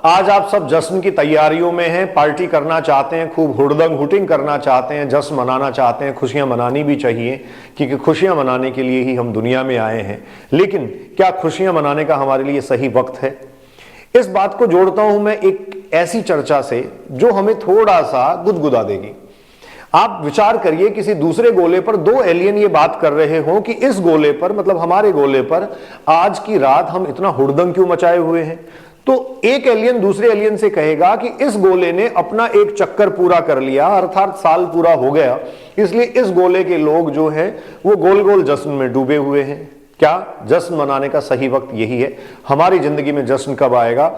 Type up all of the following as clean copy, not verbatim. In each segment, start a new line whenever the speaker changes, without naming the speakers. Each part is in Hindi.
आज आप सब जश्न की तैयारियों में हैं, पार्टी करना चाहते हैं, खूब हुड़दंग हुटिंग करना चाहते हैं, जश्न मनाना चाहते हैं। खुशियां मनानी भी चाहिए क्योंकि खुशियां मनाने के लिए ही हम दुनिया में आए हैं। लेकिन क्या खुशियां मनाने का हमारे लिए सही वक्त है? इस बात को जोड़ता हूं मैं एक ऐसी चर्चा से जो हमें थोड़ा सा गुदगुदा देगी। आप विचार करिए, किसी दूसरे गोले पर दो एलियन ये बात कर रहे हो कि इस गोले पर, मतलब हमारे गोले पर, आज की रात हम इतना हुड़दंग क्यों मचाए हुए हैं। तो एक एलियन दूसरे एलियन से कहेगा कि इस गोले ने अपना एक चक्कर पूरा कर लिया, अर्थात साल पूरा हो गया, इसलिए इस गोले के लोग जो हैं वो गोल गोल जश्न में डूबे हुए हैं। क्या जश्न मनाने का सही वक्त यही है? हमारी जिंदगी में जश्न कब आएगा?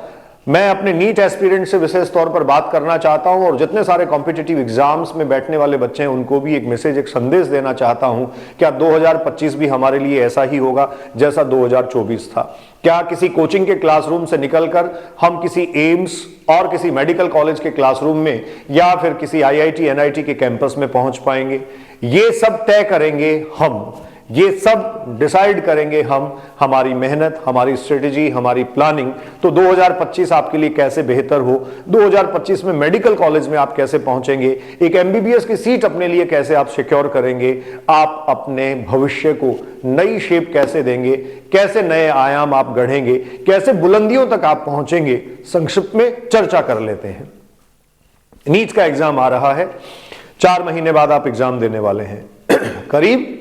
मैं अपने नीट एस्पिरेंट से विशेष तौर पर बात करना चाहता हूं और जितने सारे कॉम्पिटिटिव एग्जाम्स में बैठने वाले बच्चे हैं उनको भी एक मैसेज, एक संदेश देना चाहता हूं। क्या 2025 भी हमारे लिए ऐसा ही होगा जैसा 2024 था? क्या किसी कोचिंग के क्लासरूम से निकलकर हम किसी एम्स और किसी मेडिकल कॉलेज के क्लासरूम में या फिर किसी आईआईटी एनआईटी के कैंपस में पहुंच पाएंगे? ये सब तय करेंगे हम, ये सब डिसाइड करेंगे हम, हमारी मेहनत, हमारी स्ट्रेटेजी, हमारी प्लानिंग। तो 2025 आपके लिए कैसे बेहतर हो, 2025 में मेडिकल कॉलेज में आप कैसे पहुंचेंगे, एक एमबीबीएस की सीट अपने लिए कैसे आप सिक्योर करेंगे, आप अपने भविष्य को नई शेप कैसे देंगे, कैसे नए आयाम आप गढ़ेंगे, कैसे बुलंदियों तक आप पहुंचेंगे, संक्षिप्त में चर्चा कर लेते हैं। नीट का एग्जाम आ रहा है, 4 महीने बाद आप एग्जाम देने वाले हैं। करीब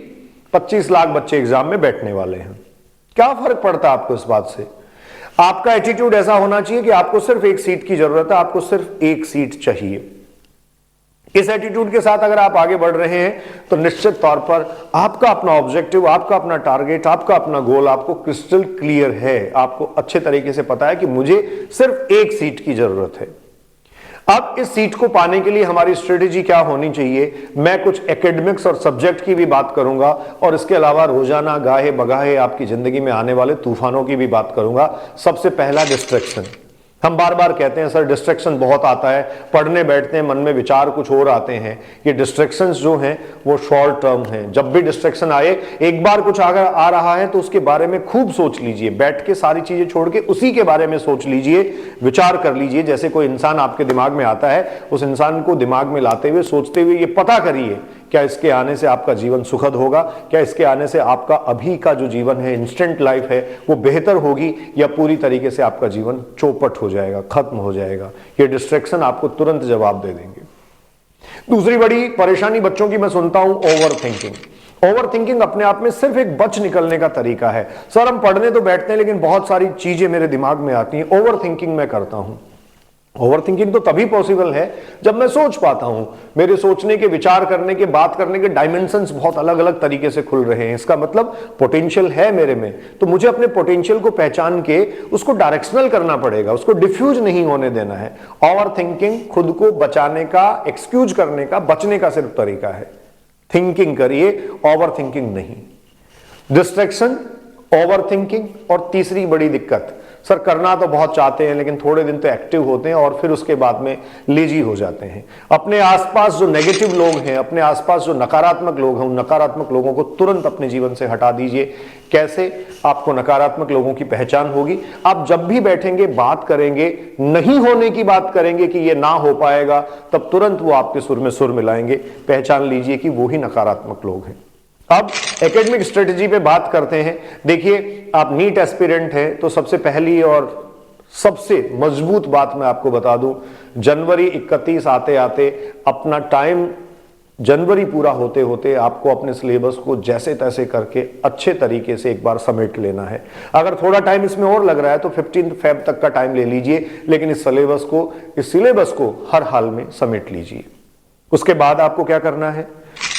25 लाख बच्चे एग्जाम में बैठने वाले हैं। क्या फर्क पड़ता है आपको इस बात से? आपका एटीट्यूड ऐसा होना चाहिए कि आपको सिर्फ एक सीट की जरूरत है, आपको सिर्फ एक सीट चाहिए। इस एटीट्यूड के साथ अगर आप आगे बढ़ रहे हैं तो निश्चित तौर पर आपका अपना ऑब्जेक्टिव, आपका अपना टारगेट, आपका अपना गोल आपको क्रिस्टल क्लियर है। आपको अच्छे तरीके से पता है कि मुझे सिर्फ एक सीट की जरूरत है। अब इस सीट को पाने के लिए हमारी स्ट्रेटेजी क्या होनी चाहिए? मैं कुछ एकेडमिक्स और सब्जेक्ट की भी बात करूंगा और इसके अलावा रोजाना गाहे बगाहे आपकी जिंदगी में आने वाले तूफानों की भी बात करूंगा। सबसे पहला, डिस्ट्रैक्शन। हम बार बार कहते हैं सर डिस्ट्रैक्शन बहुत आता है, पढ़ने बैठते हैं मन में विचार कुछ और आते हैं। ये डिस्ट्रैक्शंस जो हैं वो शॉर्ट टर्म हैं। जब भी डिस्ट्रैक्शन आए, एक बार कुछ अगर आ रहा है तो उसके बारे में खूब सोच लीजिए, बैठ के सारी चीजें छोड़ के उसी के बारे में सोच लीजिए, विचार कर लीजिए। जैसे कोई इंसान आपके दिमाग में आता है, उस इंसान को दिमाग में लाते हुए, सोचते हुए ये पता करिए क्या इसके आने से आपका जीवन सुखद होगा, क्या इसके आने से आपका अभी का जो जीवन है, इंस्टेंट लाइफ है, वो बेहतर होगी या पूरी तरीके से आपका जीवन चौपट हो जाएगा, खत्म हो जाएगा। ये डिस्ट्रैक्शन आपको तुरंत जवाब दे देंगे। दूसरी बड़ी परेशानी बच्चों की मैं सुनता हूं, ओवर थिंकिंग। ओवर थिंकिंग अपने आप में सिर्फ एक बच निकलने का तरीका है। सर हम पढ़ने तो बैठते हैं लेकिन बहुत सारी चीजें मेरे दिमाग में आती हैं, ओवर थिंकिंग मैं करता हूं। ओवर थिंकिंग तो तभी पॉसिबल है जब मैं सोच पाता हूं, मेरे सोचने के, विचार करने के, बात करने के डायमेंशंस बहुत अलग अलग तरीके से खुल रहे हैं। इसका मतलब पोटेंशियल है मेरे में, तो मुझे अपने पोटेंशियल को पहचान के उसको डायरेक्शनल करना पड़ेगा, उसको डिफ्यूज नहीं होने देना है। ओवर थिंकिंग खुद को बचाने का, एक्सक्यूज करने का, बचने का सिर्फ तरीका है। थिंकिंग करिए, ओवर थिंकिंग नहीं। डिस्ट्रैक्शन, ओवर थिंकिंग और तीसरी बड़ी दिक्कत, सर करना तो बहुत चाहते हैं लेकिन थोड़े दिन तो एक्टिव होते हैं और फिर उसके बाद में लेजी हो जाते हैं। अपने आसपास जो नेगेटिव लोग हैं, अपने आसपास जो नकारात्मक लोग हैं, उन नकारात्मक लोगों को तुरंत अपने जीवन से हटा दीजिए। कैसे आपको नकारात्मक लोगों की पहचान होगी? आप जब भी बैठेंगे, बात करेंगे, नहीं होने की बात करेंगे कि ये ना हो पाएगा, तब तुरंत वो आपके सुर में सुर मिलाएंगे। पहचान लीजिए कि वो ही नकारात्मक लोग हैं। अब एकेडमिक स्ट्रेटेजी पे बात करते हैं। देखिए, आप नीट एस्पिरेंट हैं तो सबसे पहली और सबसे मजबूत बात मैं आपको बता दूं, जनवरी 31 आते आते अपना टाइम, जनवरी पूरा होते होते आपको अपने सिलेबस को जैसे तैसे करके अच्छे तरीके से एक बार समेट लेना है। अगर थोड़ा टाइम इसमें और लग रहा है तो 15 फेब तक का टाइम ले लीजिए, लेकिन इस सिलेबस को हर हाल में समेट लीजिए। उसके बाद आपको क्या करना है?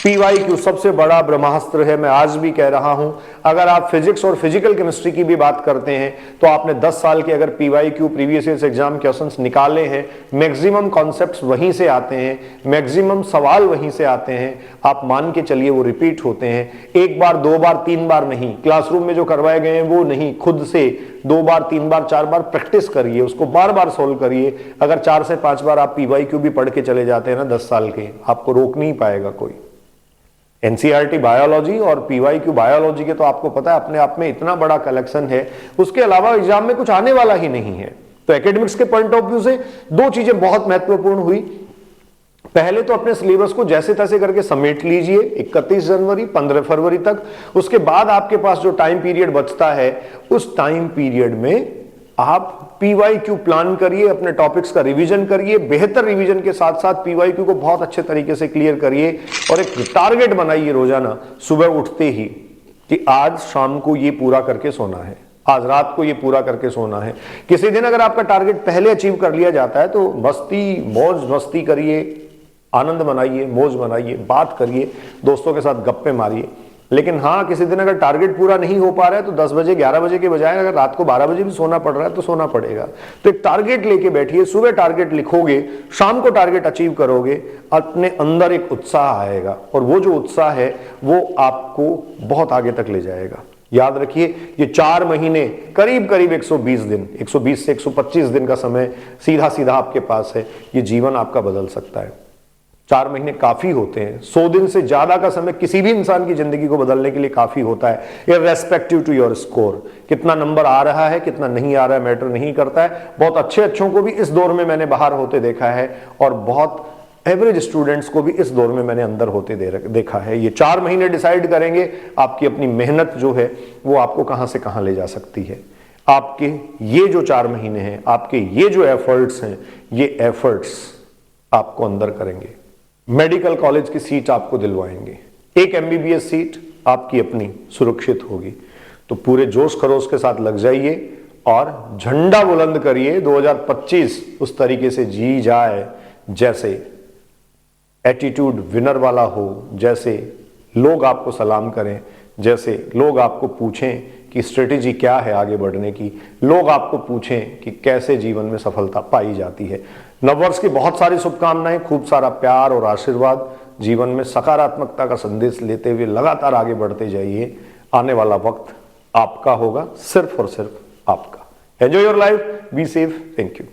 PYQ सबसे बड़ा ब्रह्मास्त्र है, मैं आज भी कह रहा हूं। अगर आप फिजिक्स और फिजिकल केमिस्ट्री की भी बात करते हैं तो आपने 10 साल के अगर PYQ previous year exam questions निकाले हैं, मैक्सिमम कॉन्सेप्ट्स वहीं से आते हैं, मैक्सिमम सवाल वहीं से आते हैं। आप मान के चलिए वो रिपीट होते हैं, एक बार, 2 बार, 3 बार नहीं। क्लासरूम में जो करवाए गए हैं वो नहीं, खुद से 2 बार, 3 बार, 4 बार प्रैक्टिस करिए, उसको बार बार सोल्व करिए। अगर 4 से 5 बार आप PYQ भी पढ़ के चले जाते हैं ना 10 साल के, आपको रोक नहीं पाएगा कोई। एनसीईआरटी बायोलॉजी और PYQ बायोलॉजी के तो आपको पता है अपने आप में इतना बड़ा कलेक्शन है, उसके अलावा एग्जाम में कुछ आने वाला ही नहीं है। तो एकेडमिक्स के पॉइंट ऑफ व्यू से दो चीजें बहुत महत्वपूर्ण हुई। पहले तो अपने सिलेबस को जैसे तैसे करके समेट लीजिए 31 जनवरी 15 फरवरी तक। उसके बाद आपके पास जो टाइम पीरियड बचता है उस टाइम पीरियड में आप PYQ प्लान करिए, अपने टॉपिक्स का रिवीजन करिए, बेहतर रिवीजन के साथ साथ PYQ को बहुत अच्छे तरीके से क्लियर करिए और एक टारगेट बनाइए रोजाना सुबह उठते ही कि आज शाम को ये पूरा करके सोना है, आज रात को ये पूरा करके सोना है। किसी दिन अगर आपका टारगेट पहले अचीव कर लिया जाता है तो मौज मस्ती करिए, आनंद मनाइए, मौज मनाइए, बात करिए, दोस्तों के साथ गप्पे मारिए। लेकिन हाँ, किसी दिन अगर टारगेट पूरा नहीं हो पा रहा है तो 10 बजे 11 बजे के बजाय अगर रात को 12 बजे भी सोना पड़ रहा है तो सोना पड़ेगा। तो एक टारगेट लेके बैठिए, सुबह टारगेट लिखोगे, शाम को टारगेट अचीव करोगे, अपने अंदर एक उत्साह आएगा और वो जो उत्साह है वो आपको बहुत आगे तक ले जाएगा। याद रखिए, ये 4 महीने करीब करीब 120 दिन, 120 से 125 दिन का समय सीधा सीधा आपके पास है। ये जीवन आपका बदल सकता है। 4 महीने काफी होते हैं। 100 दिन से ज्यादा का समय किसी भी इंसान की जिंदगी को बदलने के लिए काफी होता है, इररेस्पेक्टिव टू योर स्कोर। कितना नंबर आ रहा है, कितना नहीं आ रहा है, मैटर नहीं करता है। बहुत अच्छों को भी इस दौर में मैंने बाहर होते देखा है और बहुत एवरेज स्टूडेंट्स को भी इस दौर में मैंने अंदर होते देखा है। ये 4 महीने डिसाइड करेंगे आपकी अपनी मेहनत जो है वो आपको कहां से कहां ले जा सकती है। आपके ये जो 4 महीने हैं, आपके ये जो एफर्ट्स हैं, ये एफर्ट्स आपको अंदर करेंगे। मेडिकल कॉलेज की सीट आपको दिलवाएंगे, एक MBBS सीट आपकी अपनी सुरक्षित होगी। तो पूरे जोश खरोश के साथ लग जाइए और झंडा बुलंद करिए। 2025 उस तरीके से जी जाए जैसे एटीट्यूड विनर वाला हो, जैसे लोग आपको सलाम करें, जैसे लोग आपको पूछें कि स्ट्रेटेजी क्या है आगे बढ़ने की, लोग आपको पूछें कि कैसे जीवन में सफलता पाई जाती है। नववर्ष की बहुत सारी शुभकामनाएं, खूब सारा प्यार और आशीर्वाद। जीवन में सकारात्मकता का संदेश लेते हुए लगातार आगे बढ़ते जाइए। आने वाला वक्त आपका होगा, सिर्फ और सिर्फ आपका। Enjoy your life, be safe, thank you.